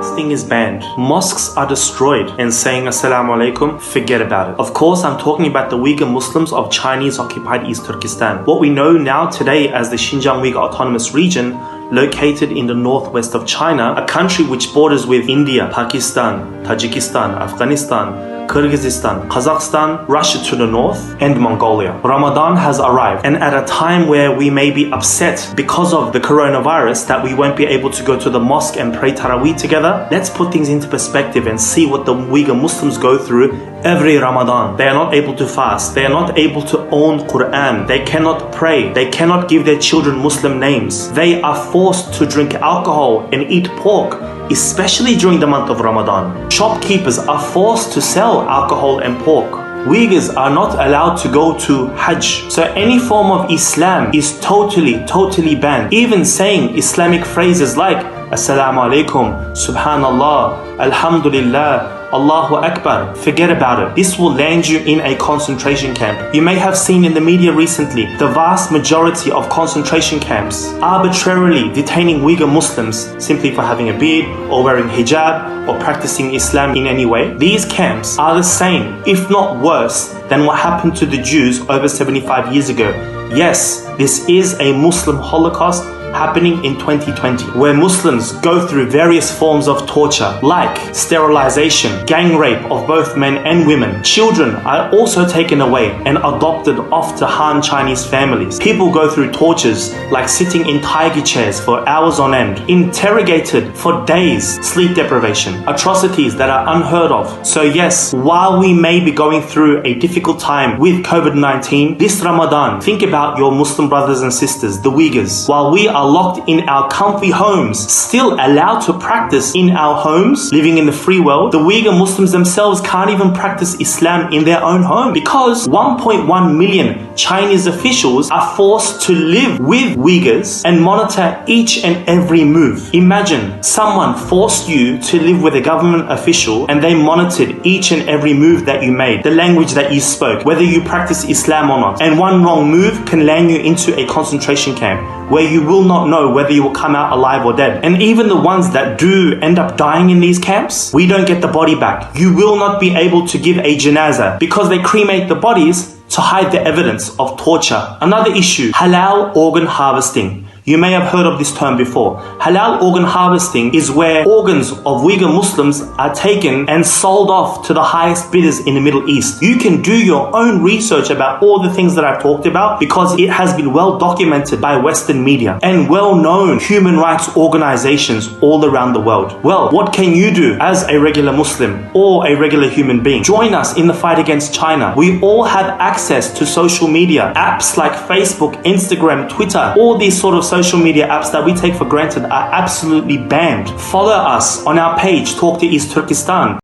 This thing is banned. Mosques are destroyed, and saying Assalamu alaikum, forget about it. Of course, I'm talking about the Uyghur Muslims of Chinese-occupied East Turkestan. What we know now today as the Xinjiang Uyghur Autonomous Region, located in the northwest of China, a country which borders with India, Pakistan, Tajikistan, Afghanistan, Kyrgyzstan, Kazakhstan, Russia to the north, and Mongolia. Ramadan has arrived, and at a time where we may be upset because of the coronavirus that we won't be able to go to the mosque and pray Taraweeh together, let's put things into perspective and see what the Uyghur Muslims go through every Ramadan. They are not able to fast. They are not able to own Quran. They cannot pray. They cannot give their children Muslim names. They are forced to drink alcohol and eat pork, especially during the month of Ramadan. Shopkeepers are forced to sell alcohol and pork. Uyghurs are not allowed to go to Hajj. So any form of Islam is totally banned. Even saying Islamic phrases like Assalamu alaikum, Subhanallah, Alhamdulillah, Allahu Akbar, forget about it. This will land you in a concentration camp. You may have seen in the media recently the vast majority of concentration camps arbitrarily detaining Uyghur Muslims simply for having a beard or wearing hijab or practicing Islam in any way. These camps are the same, if not worse, than what happened to the Jews over 75 years ago. Yes, this is a Muslim Holocaust happening in 2020, where Muslims go through various forms of torture like sterilization, gang rape of both men and women. Children are also taken away and adopted off to Han Chinese families. People go through tortures like sitting in tiger chairs for hours on end, interrogated for days, sleep deprivation, atrocities that are unheard of. So yes, while we may be going through a difficult time with COVID-19, this Ramadan, think about your Muslim brothers and sisters, the Uyghurs. While we are locked in our comfy homes, still allowed to practice in our homes, living in the free world, the Uyghur Muslims themselves can't even practice Islam in their own home because 1.1 million Chinese officials are forced to live with Uyghurs and monitor each and every move. Imagine someone forced you to live with a government official and they monitored each and every move that you made, the language that you spoke, whether you practice Islam or not. And one wrong move can land you into a concentration camp where you will not know whether you will come out alive or dead. And even the ones that do end up dying in these camps, we don't get the body back. You will not be able to give a janazah because they cremate the bodies to hide the evidence of torture. Another issue, halal organ harvesting. You may have heard of this term before. Halal organ harvesting is where organs of Uyghur Muslims are taken and sold off to the highest bidders in the Middle East. You can do your own research about all the things that I've talked about because it has been well documented by Western media and well-known human rights organizations all around the world. Well, what can you do as a regular Muslim or a regular human being? Join us in the fight against China. We all have access to social media. Apps like Facebook, Instagram, Twitter, all these sort of social media apps that we take for granted are absolutely banned. Follow us on our page, Talk to East Turkestan.